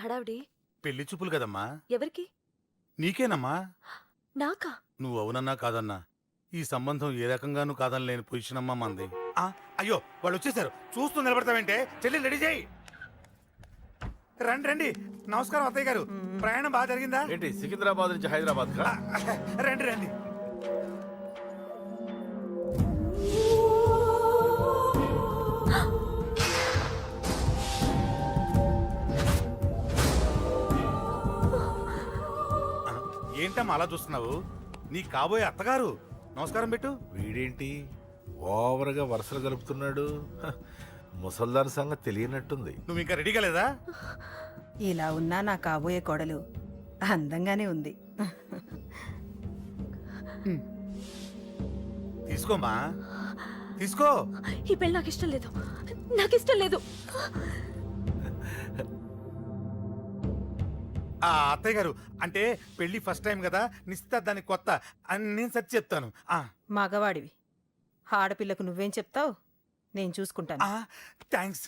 హడావిడి పెళ్లి చూపులు కదమ్మా. ఎవరికి? నీకేనమ్మా. నాకా? నువ్వు అవునన్నా కాదన్నా ఈ సంబంధం ఏ రకంగానూ కాదని లేని పొజిషన్ అమ్మా మంది. అయ్యో వాళ్ళు వచ్చేసారు, చూస్తూ నిలబడతావేంటే? చెల్లి రెడీ చేయి. రండి రండి. నమస్కారం అత్తయ్య గారు, ప్రయాణం బాగా జరిగిందా? ఏంటి సికింద్రాబాద్ నుంచి హైదరాబాద్ కా? రండి రండి. ఏంటమ్మా అలా చూస్తున్నావు? నీ కాబోయే అత్తగారు. నమస్కారం పెట్టు. వీడేంటి ఓవర్గా వరుసలు కలుపుతున్నాడు? ముసల్దాన్ సంగతి తెలియనట్టుంది. నువ్వు ఇంకా రెడీ కాలేదా? ఇలా ఉన్నా నా కాబోయే కోడలు అందంగానే ఉంది. తీసుకోమ్మా, తీసుకో. ఈ పెళ్ళి నాకు ఇష్టం లేదు, నాకు ఇష్టం లేదు. అత్తయ్య గారు, అంటే పెళ్లి ఫస్ట్ టైం కదా, నిశ్చితార్థానికి కొత్త అని నేను సరి చెప్తాను. మగవాడివి, ఆడపిల్లకు నువ్వేం చెప్తావు? నేను చూసుకుంటాను. థ్యాంక్స్.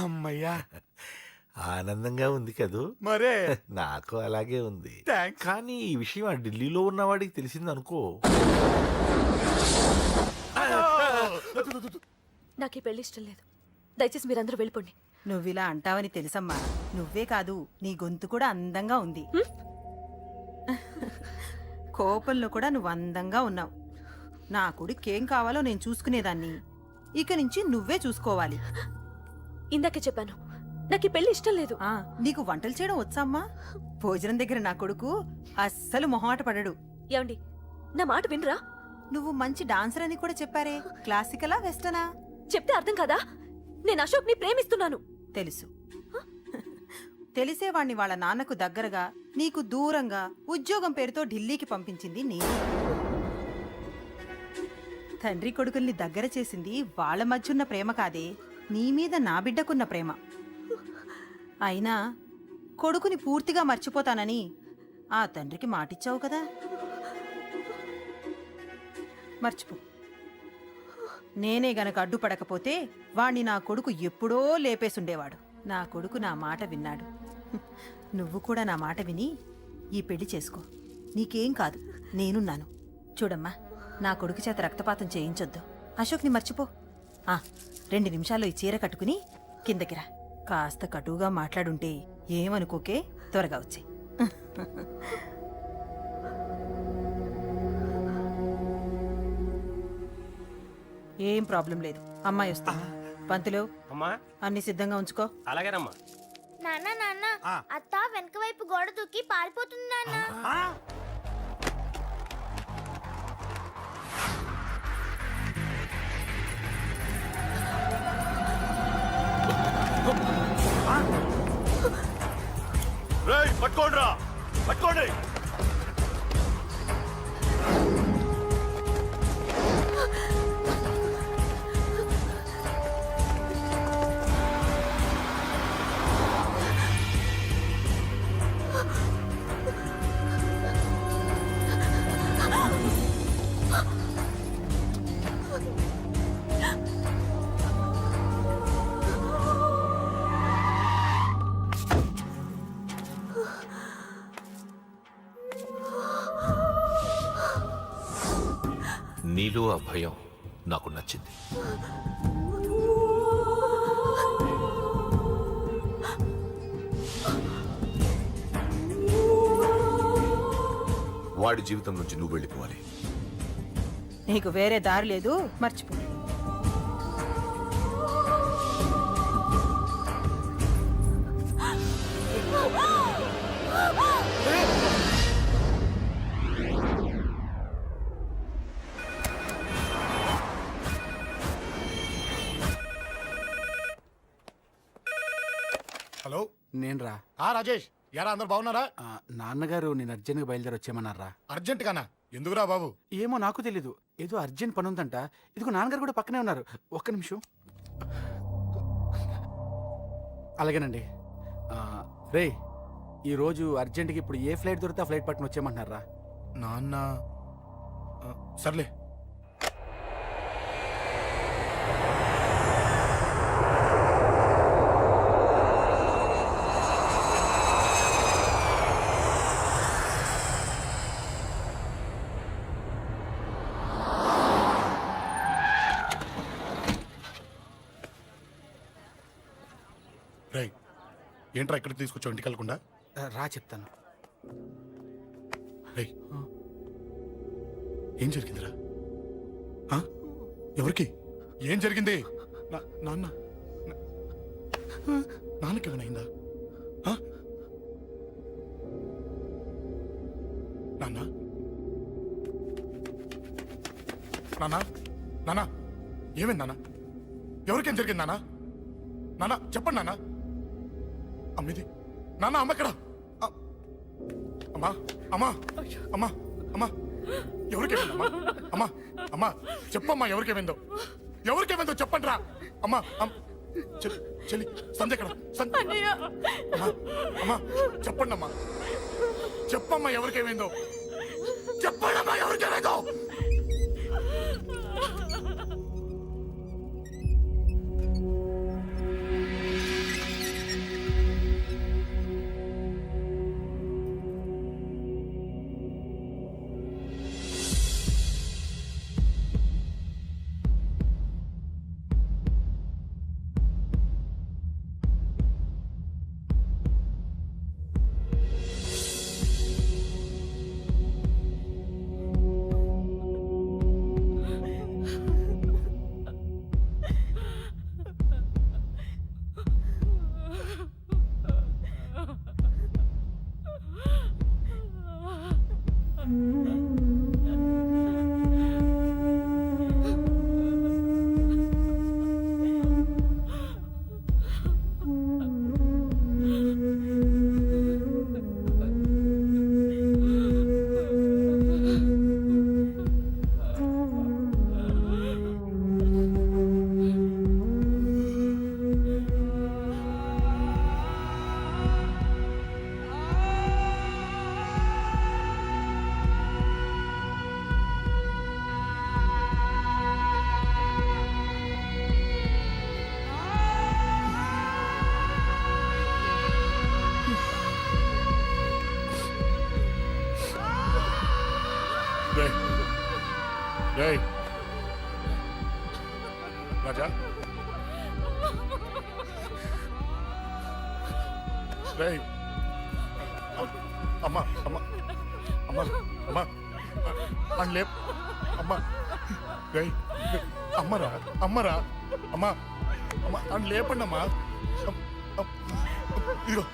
అమ్మయ్యా, ఆనందంగా ఉంది కదూ? మరే నాకు అలాగే ఉంది. థ్యాంక్స్. కానీ ఈ విషయం ఆ ఢిల్లీలో ఉన్నవాడికి తెలిసింది అనుకో. నాకు ఈ పెళ్లి ఇష్టం లేదు, దయచేసి మీరందరూ వెళ్ళిపోండి. నువ్విలా అంటావని తెలుసమ్మా. నువ్వే కాదు, నీ గొంతు కూడా అందంగా ఉంది. కోపంలో కూడా నువ్వు అందంగా ఉన్నావు. నా కొడుకేం కావాలో నేను చూసుకునేదాన్ని, ఇక నుంచి నువ్వే చూసుకోవాలి. ఇందాకే చెప్పాను, నాకు ఈ పెళ్లి ఇష్టం లేదు. నీకు వంటలు చేయడం వచ్చామ్మా? భోజనం దగ్గర నా కొడుకు అస్సలు మొహమాట పడడు. ఏమండి, నా మాట వినరా? నువ్వు మంచి డాన్సర్ అని కూడా చెప్పారే. క్లాసికలా వెస్టర్నా? చెప్తే అర్థం కాదా? నేను అశోక్ ని ప్రేమిస్తున్నాను. తెలుసు. తెలిసేవాణ్ణి వాళ్ళ నాన్నకు దగ్గరగా, నీకు దూరంగా ఉద్యోగం పేరుతో ఢిల్లీకి పంపించింది నేను. తండ్రి కొడుకుల్ని దగ్గర చేసింది వాళ్ళ మధ్యున్న ప్రేమ కాదే, నీ మీద నా బిడ్డకున్న ప్రేమ. అయినా కొడుకుని పూర్తిగా మర్చిపోతానని ఆ తండ్రికి మాటిచ్చావు కదా, మర్చిపో. నేనే గనక అడ్డుపడకపోతే వాణ్ణి నా కొడుకు ఎప్పుడో లేపేసుండేవాడు. నా కొడుకు నా మాట విన్నాడు. నువ్వు కూడా నా మాట విని ఈ పెళ్లి చేసుకో. నీకేం కాదు, నేనున్నాను. చూడమ్మా, నా కొడుకు చేత రక్తపాతం చేయించొద్దు. అశోక్ని మర్చిపో. 2 నిమిషాల్లో ఈ చీర కట్టుకుని కిందకిరా. కాస్త కటువుగా మాట్లాడుంటే ఏమనుకోకే, త్వరగా వచ్చే. ఏం ప్రాబ్లం లేదు, అమ్మాయి వస్తా. పంతులు, అన్ని సిద్ధంగా ఉంచుకో. అలాగేనమ్మా. నాన్న నాన్న, అత్త వెనక వైపు గోడ దూకి పారిపోతుంది నాన్న. పట్టుకోండిరా, పట్టుకోండి. నీలో ఆ భయం నాకు నచ్చింది. వాడి జీవితం నుంచి నువ్వు వెళ్ళిపోవాలి. నీకు వేరే దారి లేదు, మర్చిపో. హలో, నేను రా. రాజేష్, యారా అందరు బాగున్నారా? నాన్నగారు నేను అర్జెంట్గా బయలుదేరి వచ్చేయమన్నారా. అర్జెంట్ గానా? ఎందుకురా బాబు? ఏమో నాకు తెలీదు, ఏదో అర్జెంట్ పని ఉందంట. ఇదిగో నాన్నగారు కూడా పక్కనే ఉన్నారు. ఒక్క నిమిషం. అలాగేనండి. రే, ఈరోజు అర్జెంట్కి ఇప్పుడు ఏ ఫ్లైట్ దొరికితే ఆ ఫ్లైట్ పట్టుకుని వచ్చేయమంటున్నారా. నాన్న సర్లే. రై ఏంట్రా ఇక్కడికి తీసుకొచ్చావు ఇంటికి వెళ్ళకుండా రా చెప్తాను. రై ఏం జరిగిందిరా ఆ? ఎవరికి ఏం జరిగింది నాన్న నాన్నకి ఏమైనా ఆ? నాన్న నాన్న నాన్న ఏమైంది నాన్న ఎవరికేం జరిగింది నాన్న నాన్న చెప్పండి నాన్న అమ్మిది నాన్న అమ్మ ఎక్కడ అమ్మా అమ్మా అమ్మా అమ్మా ఎవరికేమైందమ్మా అమ్మా అమ్మా చెప్పమ్మా ఎవరికేమైందో చెప్పండి రా అమ్మా చెల్లి సంధ్య ఎక్కడ అమ్మా అమ్మా చెప్పండి అమ్మా చెప్పమ్మా ఎవరికేమైందో చెప్పండి అమ్మా ఎవరికేమైందో రేయ్ రాజా రేయ్ అమ్మా అమ్మా అమ్మా అమ్మా అని లేప్ అమ్మా రేయ్ అమ్మరా అమ్మరా అమ్మా అమ్మా అని లేపండి అమ్మా ఇదిగో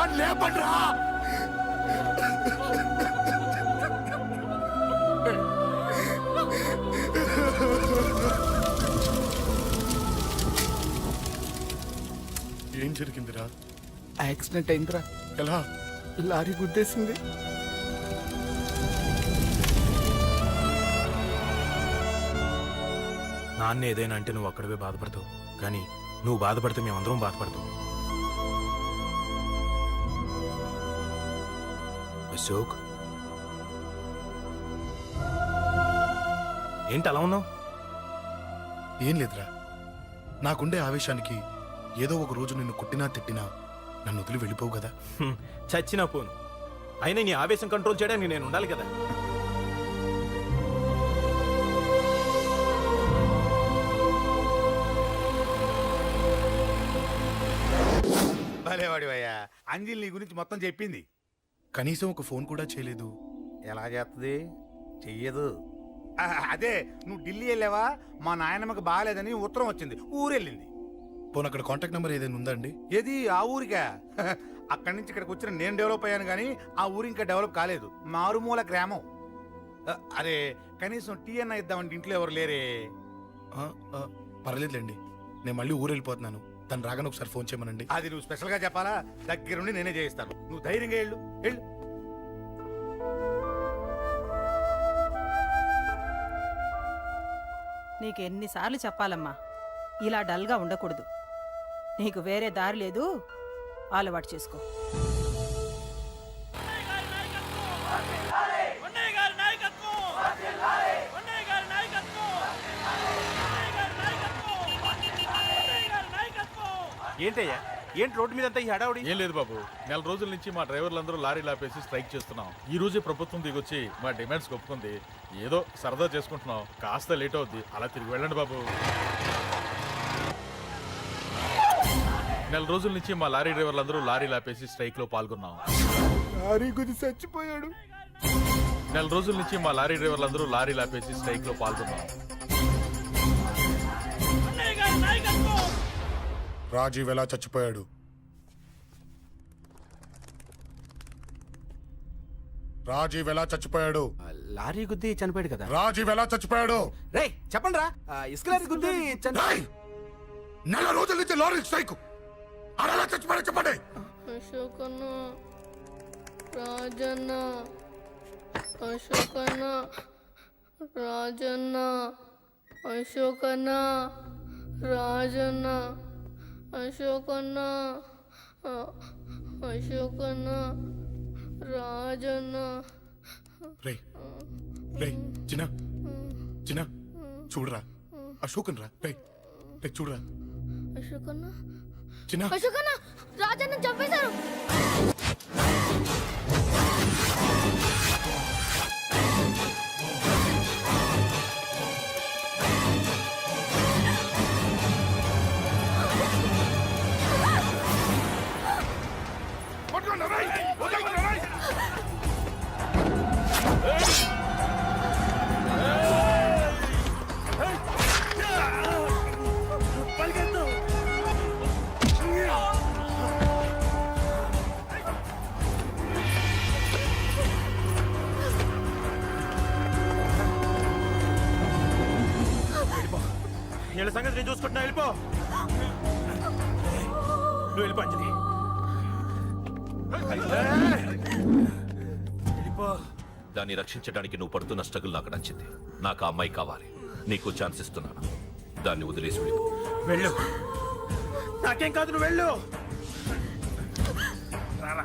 అని లేపండి రా ఏం జరిగిందిరా? యాక్సిడెంట్ అయిందిరా. ఎలా? లారీ గుద్దేసింది. నాన్న ఏదైనా అంటే నువ్వు అక్కడవే బాధపడతావు, కానీ నువ్వు బాధపడితే మేమందరం బాధపడతాం. అశోక్, ఏంటి అలా ఉన్నావు? ఏం లేదురా, నాకుండే ఆవేశానికి ఏదో ఒక రోజు నిన్ను కొట్టినా తిట్టినా నన్ను వదిలి వెళ్ళిపోవు కదా. చచ్చినా పోను, అయినా నీ ఆవేశం కంట్రోల్ చేయడానికి నేను ఉండాలి కదా. భలేవాడి అయ్యా, అంజలి నీ గురించి మొత్తం చెప్పింది. కనీసం ఒక ఫోన్ కూడా చేయలేదు. ఎలా చేస్తుంది? చెయ్యదు. అదే నువ్వు ఢిల్లీ వెళ్ళావా, మా నాయనమ్మకి బాగాలేదని ఉత్తరం వచ్చింది, ఊరెళ్ళింది. పోనీ అక్కడ కాంటాక్ట్ నెంబర్ ఏదైనా ఉందా అండి? ఏది? ఆ ఊరికా? అక్కడి నుంచి ఇక్కడికి వచ్చిన నేను డెవలప్ అయ్యాను కానీ ఆ ఊరు ఇంకా డెవలప్ కాలేదు, మారుమూల గ్రామం. అరే కనీసం టీ అన్న ఇద్దామంటే ఇంట్లో ఎవరు లేరే. పర్లేదులేండి, నేను మళ్ళీ ఊరు వెళ్ళిపోతున్నాను. తను రాగానే ఒకసారి ఫోన్ చేయమనండి. అది నువ్వు స్పెషల్గా చెప్పాలా? దగ్గరుండి నేనే చేయిస్తాను, నువ్వు ధైర్యంగా వెళ్ళు. వెళ్ళు. నీకు ఎన్నిసార్లు చెప్పాలమ్మా, ఇలా డల్గా ఉండకూడదు. నీకు వేరే దారి లేదు, అలవాటు చేసుకో. ఏంటయ్యా ఏంటి రోడ్డు మీద అంతా ఈ హడావుడి? ఏం లేదు బాబు, నెల రోజుల నుంచి మా డ్రైవర్లందరూ లారీలు ఆపేసి స్ట్రైక్ చేస్తున్నాం. ఈ రోజే ప్రభుత్వం దిగొచ్చి మా డిమాండ్స్ ఒప్పుకుంది. ఏదో సరదా చేసుకుంటున్నాం, కాస్త లేట్ అవుద్ది, అలా తిరిగి వెళ్ళండి బాబు. నెల రోజుల నుంచి మా లారీ డ్రైవర్లందరూ లారీలు ఆపేసి స్ట్రైక్ లో పాల్గొన్నాం. లారీ గుద్ది చచ్చిపోయాడు. నెల రోజుల నుంచి మా లారీ డ్రైవర్లందరూ లారీలు ఆపేసి స్ట్రైక్ లో పాల్గొన్నాం. రాజీవ్ ఎలా చచ్చిపోయాడు? రాజీవ్ ఎలా చచ్చిపోయాడు? లారీ గుద్ది చనిపోయాడు కదా. రాజీవ్ ఎలా చచ్చిపోయాడు? రే చెప్పండి రా, ఇసుక లారీ గుద్ది రేయ్! నెల రోజుల నుంచి లారీ స్ట్రైక్, అలా చచ్చిపోయాడు చెప్పండి. అశోకన్న రాజన్న అశోకన్న రాజన్న అశోకన్న రాజన్న అశోకన్న అశోకన్న రాజన్న. రే రే చిన్న చిన్న చూడరా, అశోకన్ రా. రే రే చూడరా అశోకన్న చిన్న. అశోకన్న రాజన్న చంపేశారు. వీళ్ళ సంగతి నేను చూసుకుంటున్నా, వెళ్ళిపో. నువ్వు వెళ్ళిపో అంజలి. వెళ్ళిపో. దాన్ని రక్షించడానికి నువ్వు పడుతున్న స్ట్రగుల్ నాకు నచ్చింది. నాకు ఆ అమ్మాయి కావాలి. నీకు ఛాన్స్ ఇస్తున్నాను. దాన్ని వదిలేసి వెళ్ళిపో. వెళ్ళు. నాకేం కాదు, నువ్వు వెళ్ళు. రారా.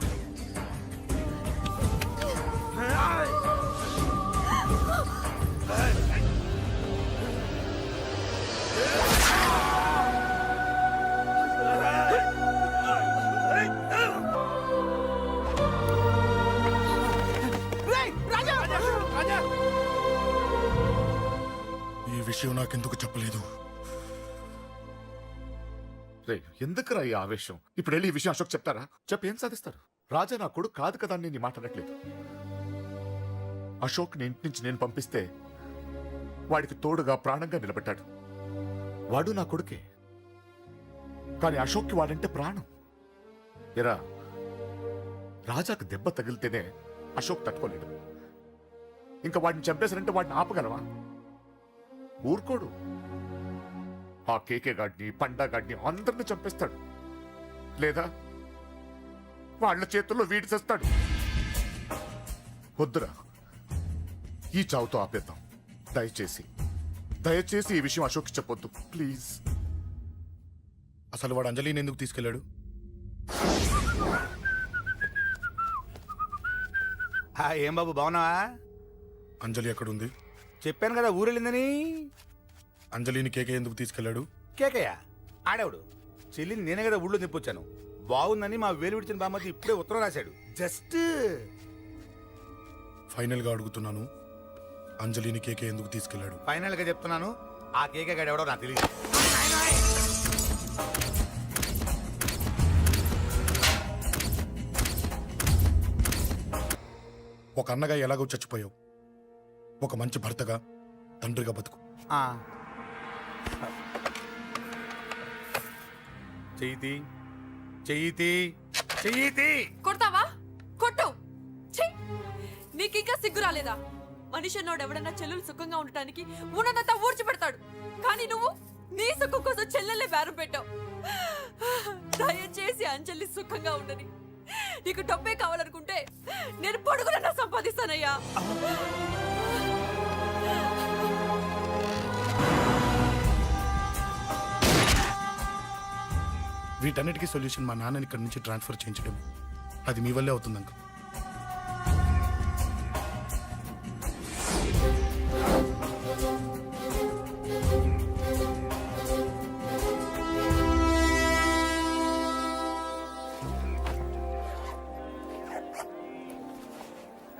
ఈ విషయం నాకెందుకు చెప్పలేదు? రే ఎందుకురా ఈ ఆవేశం? ఇప్పుడు వెళ్ళి ఈ విషయం అశోక్ చెప్తారా? చెప్పి ఏం సాధిస్తారు? రాజా నా కొడుకు కాదు కదా అని నేను మాట్లాడట్లేదు. అశోక్ ని ఇంటి నుంచి నేను పంపిస్తే వాడికి తోడుగా ప్రాణంగా నిలబెట్టాడు. వాడు నా కొడుకే, కానీ అశోక్కి వాడంటే ప్రాణం. ఎరా రాజాకు దెబ్బ తగిలితేనే అశోక్ తట్టుకోలేడు. ఇంకా వాడిని చంపేశారంటే వాడిని ఆపగలవా? ఊరుకోడు. ఆ కేకే గాడిని, పండా గాడిని అందరిని చంపేస్తాడు. లేదా వాళ్ళ చేతుల్లో వీడి చేస్తాడు. వద్దురా, ఈ చావుతో ఆపేద్దాం. దయచేసి ఈ విషయం అశోక్ చెప్పొద్దు ప్లీజ్. అసలు వాడు అంజలిని ఎందుకు తీసుకెళ్ళాడు? ఏం బాబు బాగున్నావా? అంజలి ఎక్కడుంది? చెప్పాను కదా ఊరెళ్ళిందని. అంజలిని కేకే ఎందుకు తీసుకెళ్ళాడు? కేకయ్య ఆడేవాడు. చెల్లిని నేనే కదా ఊళ్ళో తిప్పొచ్చాను. బాగుందని మా వేలు విడిచిన బామ్మది ఇప్పుడే ఉత్తరం రాశాడు. జస్ట్ ఫైనల్ గా అడుగుతున్నాను, అంజలిని కేకే ఎందుకు తీసుకెళ్ళాడు? ఫైనల్ గా చెప్తున్నాను, ఆ కేక గాడు ఎవడో నాకు తెలియదు. ఒక అన్నగా ఎలాగో చచ్చిపోయావు, ఒక మంచి భర్తగా, తండ్రిగా బతుకు. చెయ్యితి కొడతావా? కొట్టు. ఛీ! నీకింకా సిగ్గు రాలేదా? మనిషి అన్నోడు ఎవడన్నా చెల్లెలు సుఖంగా ఉండటానికి ఉన్నదంతా ఊడ్చి పెడతాడు. కానీ నువ్వు నీ సుఖం కోసం చెల్లెల్ని బేరం పెట్టావు. దయచేసి అంజలి సుఖంగా ఉండని. నీకు డబ్బే కావాలనుకుంటే నేను పొడుగునన్నా సంపాదిస్తానయ్యా. వీటన్నిటికీ సొల్యూషన్ మా నాన్నని ఇక్కడి నుంచి ట్రాన్స్ఫర్ చేయించడం. అది మీ వల్లే అవుతుంది అంకుల్.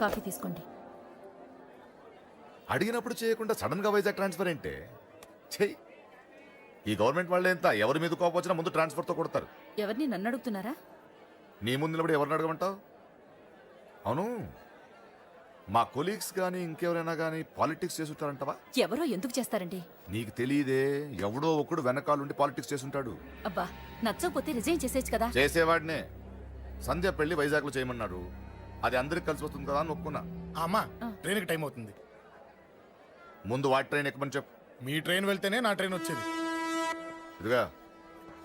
కాఫీ తీసుకోండి. అడిగినప్పుడు చేయకుండా సడన్ గా వైజాగ్ ట్రాన్స్ఫర్ ఏంటే? చెయ్యి. ఈ గవర్నమెంట్ వాళ్ళే ఎంత ఎవరి మీద కోపం వచ్చినా ముందు ట్రాన్స్ఫర్తో కొడతారు. ఎవరిని నన్ను అడుగుతున్నారా? నీ ముందు నిలబడి ఎవరిని అడగమంటావు? అవును, మా కొలీగ్స్ కానీ ఇంకెవరైనా కానీ పాలిటిక్స్ చేస్తుంటారంటవా? ఎవరో ఎందుకు చేస్తారండి? నీకు తెలియదే, ఎవడో ఒకడు వెనకాలండి పాలిటిక్స్ చేస్తుంటాడు. అబ్బా, నచ్చకపోతే రిజైన్ చేసేచ్చు కదా. చేసేవాడినే. సంధ్య పెళ్లి వైజాగ్లో చేయమన్నాడు. అది అందరికి కలిసి వస్తుంది కదా అని ఒప్పుకున్నా. అమ్మా ట్రైన్కి టైం అవుతుంది. ముందు వాటి ట్రైన్ ఎక్కమని చెప్పు. మీ ట్రైన్ వెళ్తేనే నా ట్రైన్ వచ్చేది. ఇదిగా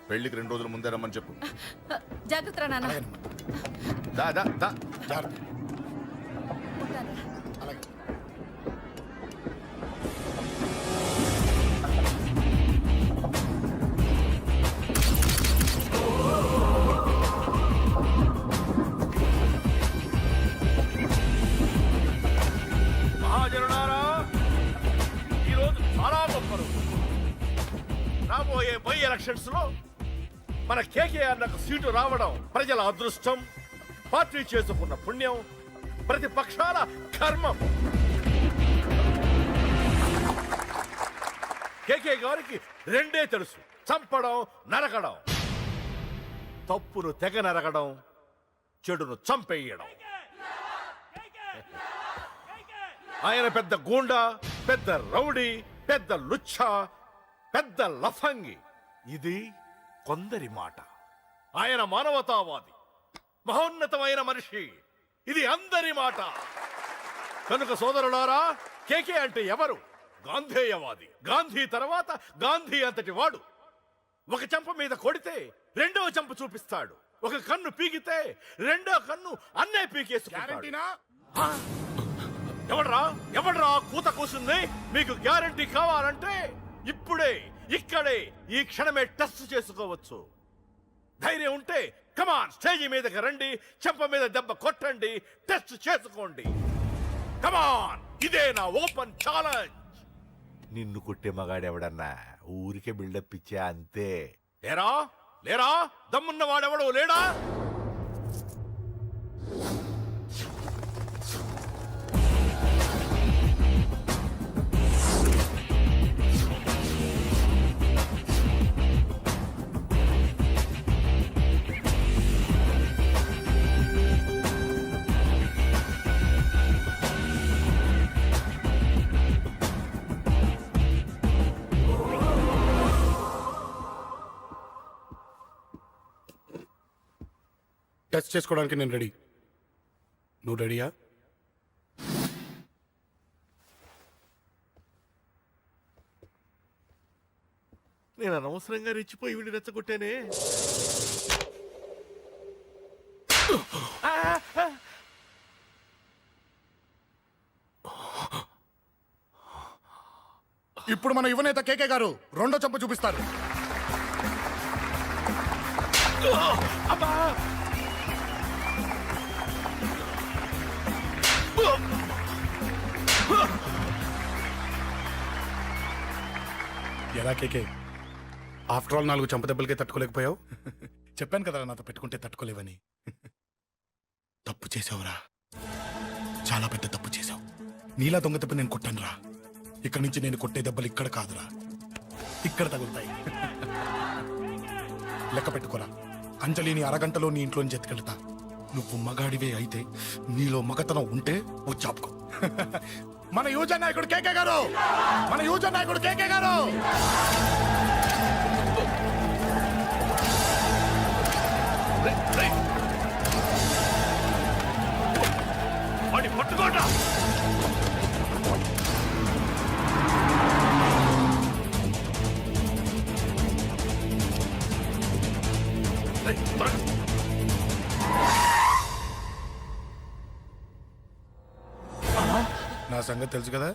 పెళ్లికి 2 రోజుల ముందే రమ్మని చెప్పు. జాగ్రత్త నాన్న. దా దా దా. జాగ్రత్త. అలాగే. మహాజనులారా, ఈరోజు చాలా గొప్ప రోజు. రాబోయే బై ఎలక్షన్స్ లో మన కేకేఆర్ నాకు సీటు రావడం ప్రజల అదృష్టం, పార్టీ చేసుకున్న పుణ్యం, ప్రతిపక్షాల కర్మం. కేకే గారికి రెండే తెలుసు: చంపడం, నరకడం. తప్పును తెగ నరకడం, చెడును చంపేయడం. ఆయన పెద్ద గూండా, పెద్ద రౌడీ, పెద్ద లుచ్చ, పెద్ద లఫంగి. ఇది కొందరి మాట. ఆయన మానవతావాది, మహోన్నతమైన మనిషి. ఇది అందరి మాట. కనుక సోదరులారా, కేకే అంటే ఎవరు? గాంధేయవాది. గాంధీ తర్వాత గాంధీ అంతటి వాడు. ఒక చెంప మీద కొడితే రెండవ చెంప చూపిస్తాడు. ఒక కన్ను పీకితే రెండో కన్ను అన్నే పీకేసుకుంటాడు. ఎవడ్రా కూత కూసింది? మీకు గ్యారంటీ కావాలంటే ఇప్పుడే, ఇక్కడే, ఈ క్షణమే టెస్ట్ చేసుకోవచ్చు. ధైర్యం ఉంటే కమాన్, స్టేజి మీదకి రండి, చెంప మీద దెబ్బ కొట్టండి, టెస్ట్ చేసుకోండి. కమాన్, ఇదే నా ఓపెన్ ఛాలెంజ్. నిన్ను కొట్టే మగాడెవడన్నా ఊరికే బిల్డప్ ఇచ్చా అంతే. లేరా దమ్మున్న వాడెవడో లేడా? టెస్ట్ చేసుకోవడానికి నేను రెడీ. నువ్వు రెడీయా? నేను అనవసరంగా రెచ్చిపోయి వీడిని రెచ్చగొట్టానే. ఇప్పుడు మన యువనేత కేకే గారు రెండో చెంప చూపిస్తారు. ఎలా కేకే, ఆఫ్టర్ ఆల్ 4 చెంప దెబ్బలకే తట్టుకోలేకపోయావు? చెప్పాను కదా నాతో పెట్టుకుంటే తట్టుకోలేవని. తప్పు చేసావురా, చాలా పెద్ద తప్పు చేసావు. నీలా దొంగ దెబ్బ నేను కొట్టాను రా. ఇక్కడి నుంచి నేను కొట్టే దెబ్బలు ఇక్కడ కాదురా, ఇక్కడ తగులుతాయి. లెక్క పెట్టుకోరా. అంజలిని అరగంటలో నీ ఇంట్లోంచి ఎత్తుకెళ్తా. నువ్వు మగాడివే అయితే, నీలో మగతనం ఉంటే వచ్చాపుకో. మన యువజన నాయకుడు కేకే గారు, మన యువజన నాయకుడు కేకే గారు. పట్టుకోండి. నా సంగతి తెలుసు కదా.